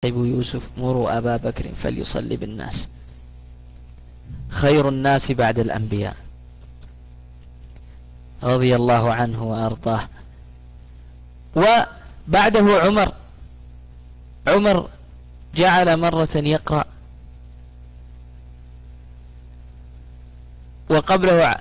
أبو يوسف مروا أبا بكر فليصلي بالناس، خير الناس بعد الأنبياء رضي الله عنه وأرضاه. وبعده عمر جعل مرة يقرأ، وقبله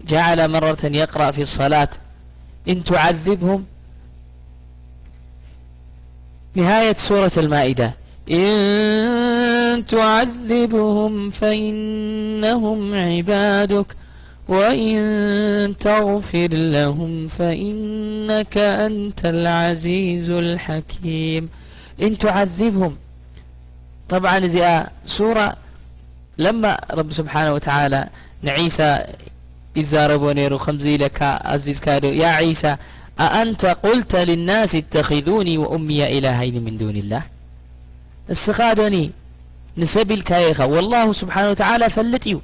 جعل مرة يقرأ في الصلاة إن تعذبهم، نهاية سورة المائدة، إن تعذبهم فإنهم عبادك وإن تغفر لهم فإنك أنت العزيز الحكيم. إن تعذبهم، طبعا هذه سورة لما رب سبحانه وتعالى نعيسى يزاربوا نيرو خمزي لك عزيز كادو يا عيسى أأنت قلت للناس اتخذوني وأمي إلهين من دون الله، استخادني نسبي الكايخة والله سبحانه وتعالى فلتيو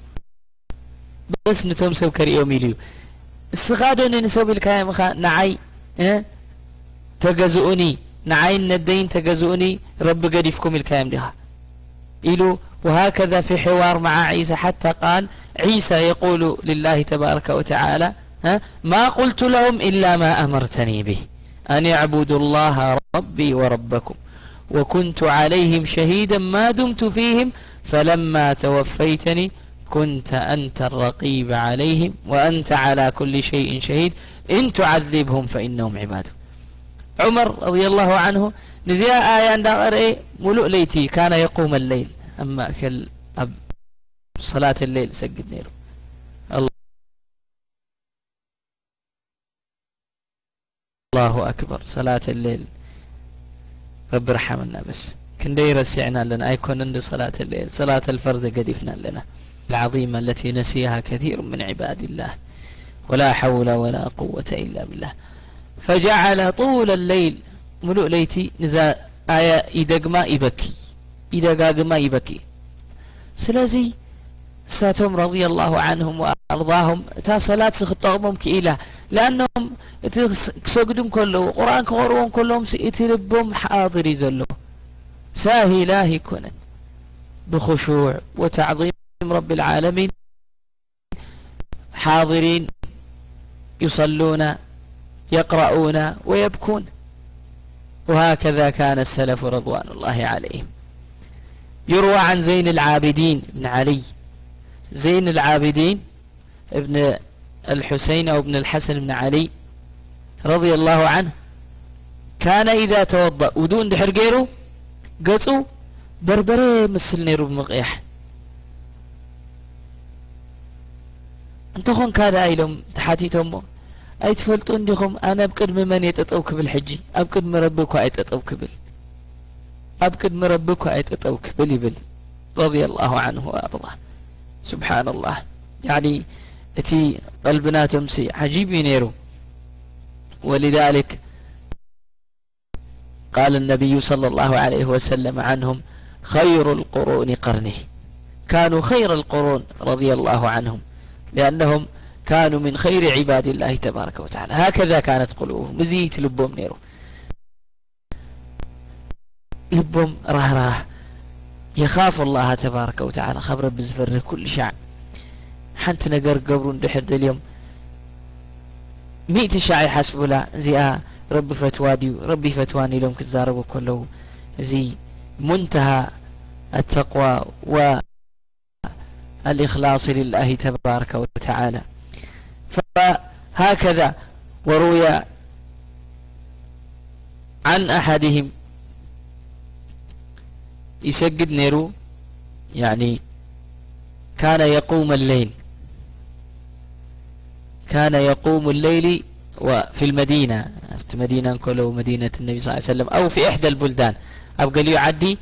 بس نتوم سو كريوم يليو، استخادني نسبي الكايخة نعي تجزؤني نعي الندين تجزؤني رب قديفكم الكايم لها إلو. وهكذا في حوار مع عيسى حتى قال عيسى يقول لله تبارك وتعالى ما قلت لهم إلا ما أمرتني به أن يعبدوا الله ربي وربكم وكنت عليهم شهيدا ما دمت فيهم فلما توفيتني كنت أنت الرقيب عليهم وأنت على كل شيء شهيد إن تعذبهم فإنهم عبادك. عمر رضي الله عنه نزياء آيان داغر ملؤ ليتي كان يقوم الليل، أما أكل صلاة الليل سجد نيرو الله أكبر صلاة الليل رب رحمنا بس كندي رسعنا لنا أيكون عند صلاة الليل، صلاة الفرد قدفنا لنا العظيمة التي نسيها كثير من عباد الله ولا حول ولا قوة إلا بالله. فجعل طول الليل ملؤ ليتي نزا آية إدق ما يبكي إدقاق ما يبكي. سلازي ساتهم رضي الله عنهم وأرضاهم تا صلاة سخطهم كإله لأنهم سجدهم كله قرآن كقرون كلهم سيتلبهم حاضر يزلوا ساهي لاهي كنا بخشوع وتعظيم رب العالمين حاضرين يصلون يقرؤون ويبكون. وهكذا كان السلف رضوان الله عليهم. يروى عن زين العابدين بن علي، زين العابدين ابن الحسين أو ابن الحسن بن علي رضي الله عنه كان إذا توضأ ودون دحر غيره قصو بربري مثل نيرو بمقيح انتخون كذا أيلهم تحاتيتهم أي تفلطون ديهم أنا بقدم من يتطوك بالحجي أبقد مربك وأيتطوك بال أبقد مربك وأيتطوك بلي بل رضي الله عنه وأرضاه. سبحان الله، يعني اتي قلبنا تمسي عجيب نيرو. ولذلك قال النبي صلى الله عليه وسلم عنهم خير القرون قرنه، كانوا خير القرون رضي الله عنهم لأنهم كانوا من خير عباد الله تبارك وتعالى. هكذا كانت قلوبهم مزيت لبهم نيرو، لبهم راه يخاف الله تبارك وتعالى خبر بزفر كل شعب حنت نقر قبرون دحر اليوم 100 شاعر حسبوا لا زي رب فتوادي ربي فتواني لهم كزاربوا كله زي منتهى التقوى والإخلاص لله تبارك وتعالى. فهكذا وروي عن أحدهم يسجد نيرو يعني كان يقوم الليل، كان يقوم الليل وفي المدينة في مدينة كله مدينة النبي صلى الله عليه وسلم أو في إحدى البلدان أبقى لي يعدي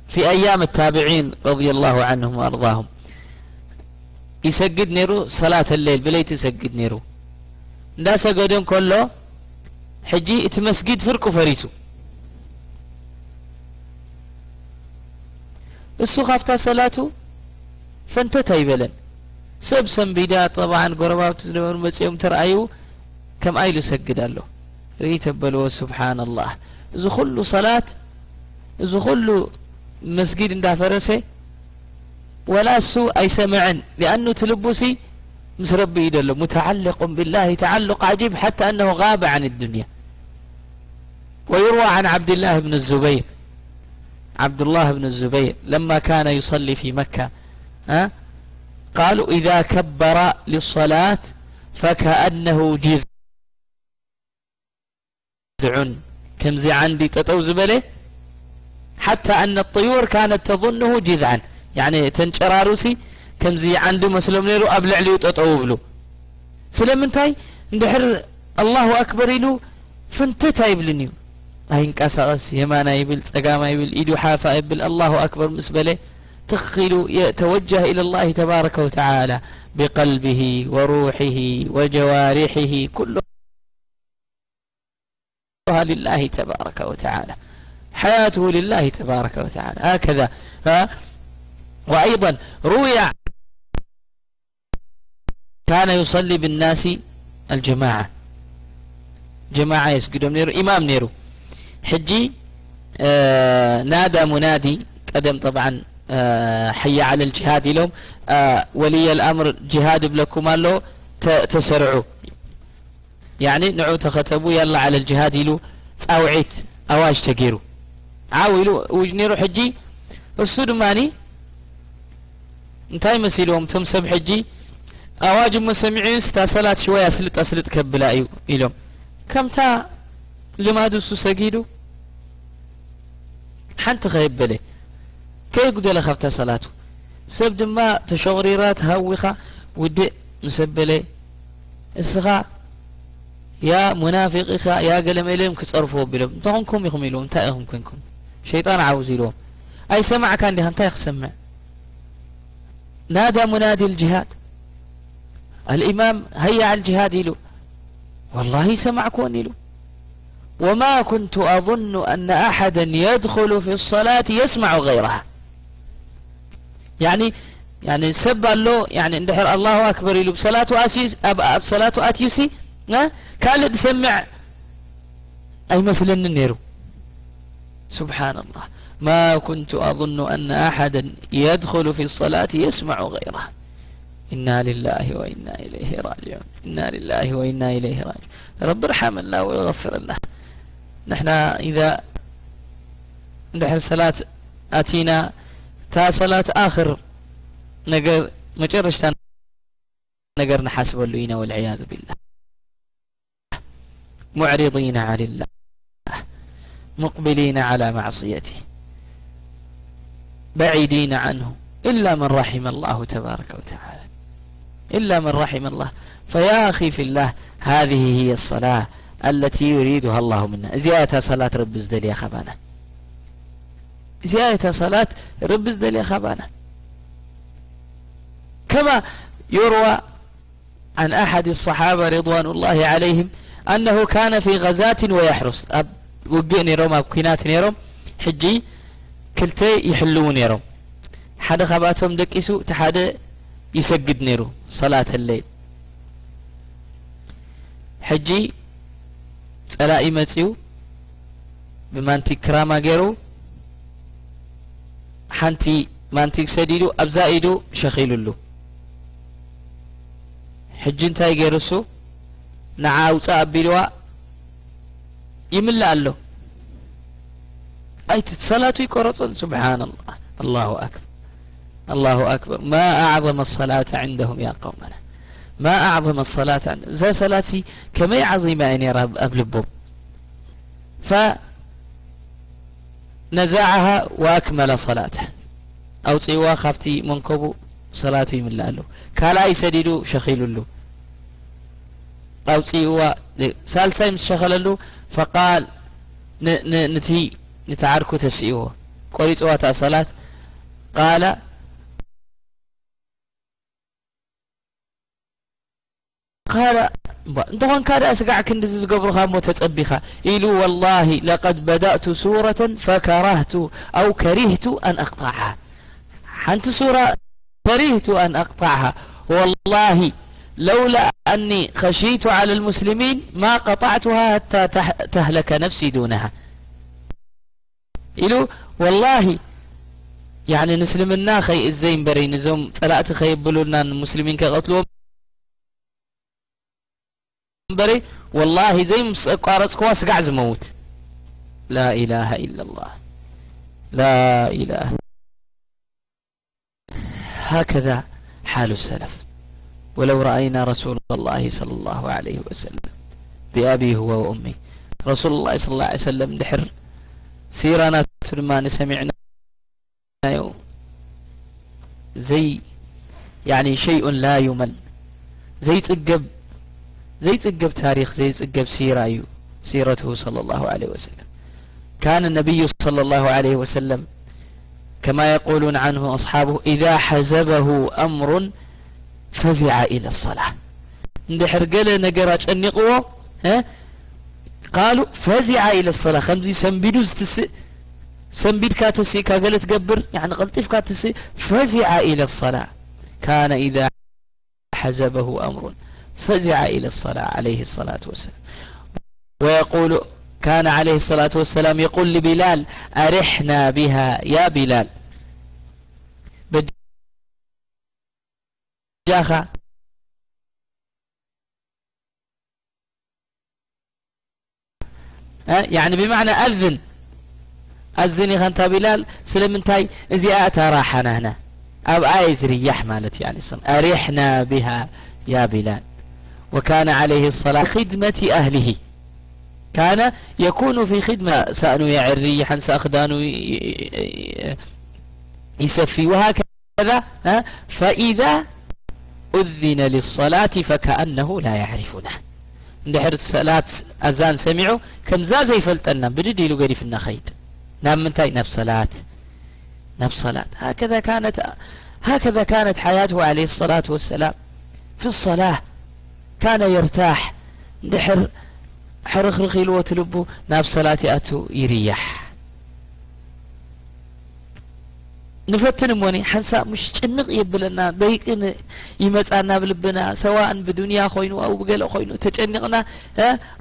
في أيام التابعين رضي الله عنهم وأرضاهم يسجد نيرو صلاة الليل بليت يسجد نيرو دا سجدون كله حجي اتمسجد فرقو فريسو السو خافتا صلاته فانتتا يبلن سب سنبيدا طبعا قربات تزنور مسيوم ترأيو كم أيلو سجد له ريتبلو سبحان الله إذا كل صلاة إذا كله مسجد دا فرسه ولا سوء أي سمعا لأنه تلبسي مس ربي يدله متعلق بالله تعلق عجيب حتى أنه غاب عن الدنيا. ويروى عن عبد الله بن الزبير، عبد الله بن الزبير لما كان يصلي في مكة قالوا إذا كبر للصلاة فكأنه جذع كم زي عندي تطوز بله حتى أن الطيور كانت تظنه جذعا يعني تنشراروسي كم زي عنده مسلم نيرو أبلع لي تطوب له سلمنتاي ندحر الله أكبر له فانتتا يبلنيو هين كاساس يمانا يبل تقاما يبل إيدو حافا يبل الله أكبر مسبله تخيل يتوجه إلى الله تبارك وتعالى بقلبه وروحه وجوارحه كلها لله تبارك وتعالى، حياته لله تبارك وتعالى هكذا. وأيضا روي كان يصلي بالناس الجماعة، جماعة يسجدون نيرو إمام نيرو حجي نادى منادي قدم طبعا حي على الجهاد لهم ولي الأمر جهاد بلكم له تسرعوا يعني نعو تختبوا يلا على الجهاد له أوعيت أواج تقيروا عاولوا وجنيرو حجي السلماني انتهي مسيلهم تمسب حجي أواج مسمعين ستا صلاة شوية أسلت كبلا إلهم كم تا لما دوسو سجيدو حنت غيب بله كي يقول لخفت صلاته سبد ما تشغريرات هاوخة ودي مسبله السخاء يا منافق إخاء يا قلم إليهم كتصرفوا بلهم انتهنكم يخميلون انتهيهم كنكم شيطان عاوزي لهم أي سمع كان لها انتهي سمع نادى منادي الجهاد الإمام هيا على الجهاد له والله سمع كوني له وما كنت أظن أن أحدا يدخل في الصلاة يسمع غيرها يعني سب له يعني اندحر الله أكبر له بصلاة أتيسي كان يسمع أي مثلا النيرو سبحان الله ما كنت أظن أن أحدا يدخل في الصلاة يسمع غيرها إنا لله وإنا إليه راجعون إنا لله وإنا إليه راجعون رب ارحم الله ويغفر الله. نحن إذا نحن صلاة أتينا تا صلاة آخر نقر مجرش تا نقر نحاسب اللوين والعياذ بالله معرضين عن الله مقبلين على معصيته بعيدين عنه إلا من رحم الله تبارك وتعالى إلا من رحم الله. فيا أخي في الله هذه هي الصلاة التي يريدها الله منا. زيادة صلاة رب ازدل يا خبانا زيادة صلاة رب ازدل يا خبانا كما يروى عن أحد الصحابة رضوان الله عليهم أنه كان في غزاة ويحرس وقعني روم كينات نيروم حجي كلتي يحلون نيروم حد خباتهم دكيسو تحد يسجد نيرو صلاة الليل حجي سلائي مسيو بمانتي كراما غيرو حانتي مانتي سديدو أبزائدو شخيلولو حجي انتاي غيرسو نعاوصا أبيلوا يملا له أي صلاة يقرصون سبحان الله الله أكبر الله أكبر. ما أعظم الصلاة عندهم يا قومنا ما أعظم الصلاة عندهم زي صلاتي كما عظيمة أن يرى أبلبهم فنزعها وأكمل صلاته أو تيوا خفتي منكبو صلاته من له كالا يسديدو شخيل له أو تيوا سالسا يمشخل له فقال نتي نتعاركو تسيوه قريت واتا صلاة قال انتهون كاد أسقع كندز قبر خامو تتأبخا إلو والله لقد بدأت سورة فكرهت أو كرهت أن أقطعها حنت سورة كرهت أن أقطعها والله لولا أني خشيت على المسلمين ما قطعتها حتى تهلك نفسي دونها. إلو والله يعني نسلمنا خي الزين بري نزوم طلعت خي بلونا المسلمين كقتلوا بري والله زي مسقارص كواس قاعز موت. لا إله إلا الله، لا إله. هكذا حال السلف. ولو رأينا رسول الله صلى الله عليه وسلم بأبي هو وأمي، رسول الله صلى الله عليه وسلم دحر سيرانا ما نسمعنا يوم زي يعني شيء لا يمل، زي تقب تاريخ، زي تقب سيرته صلى الله عليه وسلم. كان النبي صلى الله عليه وسلم كما يقولون عنه أصحابه إذا حزبه أمر فزع إلى الصلاة. ندحر قال نقراج النقوة قالوا فزع إلى الصلاة، خمزي سنبيد كاتسي كقلت قبر يعني قلتف كاتسي فزع إلى الصلاة. كان إذا حزبه أمر فزع إلى الصلاة عليه الصلاة والسلام. ويقول كان عليه الصلاة والسلام يقول لبلال أرحنا بها يا بلال. جاخا يعني بمعنى أذن يخنتا بلال سلمنتاي إذا أتى راحنا هنا أو آيز ريح مالت يعني أرحنا بها يا بلال. وكان عليه الصلاة خدمة أهله، كان يكون في خدمة، سأنو يعر ريحا سأخدانو يسفي وهكذا. فإذا أذن للصلاة فكأنه لا يعرفنا. ندحر الصلاة أذان سمعوا كم زازي فلتنا بدد يلو قريف النخيد نام منتاي نفس صلاة. هكذا كانت حياته عليه الصلاة والسلام. في الصلاة كان يرتاح، ندحر حرخ يلو تلبو ناب صلاة أتو يريح. نفتن موني حنسا مش تنق يبلنا ضيقنا يمصانا بلبنا سواء بدنيا خوينو او بقلو خوينو تጨنقنا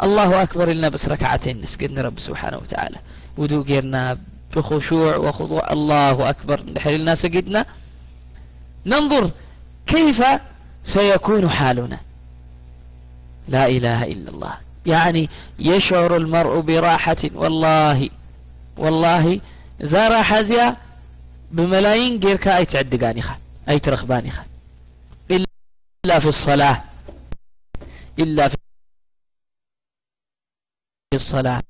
الله اكبر لنا بس ركعتين نسجد رب سبحانه وتعالى ودو غيرنا بخشوع وخضوع الله اكبر نحلنا سجدنا ننظر كيف سيكون حالنا. لا اله الا الله. يعني يشعر المرء براحة والله زار حزيا بملايين غيركا اي تعدقانيخا اي ترخبانيخا الا في الصلاة، الا في الصلاة.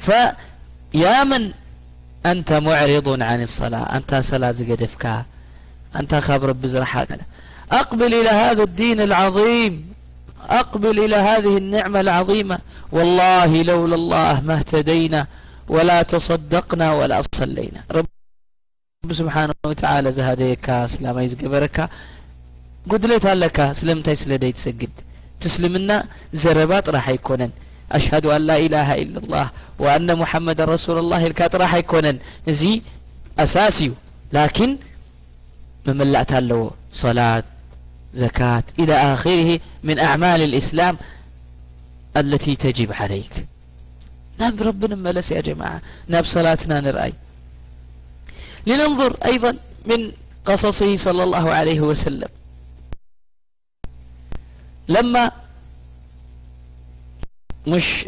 فيا من أنت معرض عن الصلاة، أنت صلاة قدفك، أنت خبر بزرحك، أقبل إلى هذا الدين العظيم، أقبل إلى هذه النعمة العظيمة. والله لولا الله ما اهتدينا ولا تصدقنا ولا صلينا. رب سبحانه وتعالى زهديك سلام يزقبرك قدلت لك سلمتي سلدي تسجد تسلمنا زربات راح يكونن أشهد أن لا إله إلا الله وأن محمد رسول الله الكات راح يكونن زي أساسي. لكن مملأت له صلاة زكاة إلى آخره من أعمال الإسلام التي تجب عليك. نعم ربنا ملس يا جماعة، نعم صلاتنا نرأي. لننظر أيضا من قصصه صلى الله عليه وسلم لما مش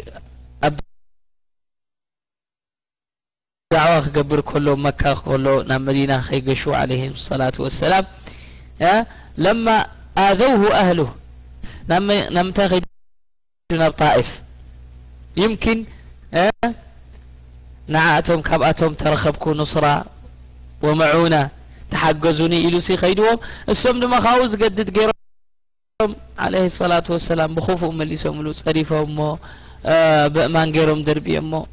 دعوة قبر كله مكة كله نعم مدينة خيقشوا عليه الصلاة والسلام لما آذوه أهله نعم تاخدنا الطائف يمكن نعاتهم كبأتهم ترخبكوا نصرة ومعونة تحجزوني إلو سيخيدوهم السمد مخاوز قدد قيرهم عليه الصلاة والسلام بخوفهم اللي سملوا صريفهم بأمان قيرهم دربي أمو.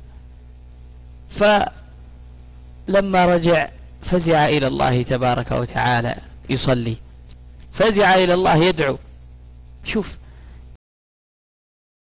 فلما رجع فزع إلى الله تبارك وتعالى يصلي، فزع إلى الله يدعو. شوف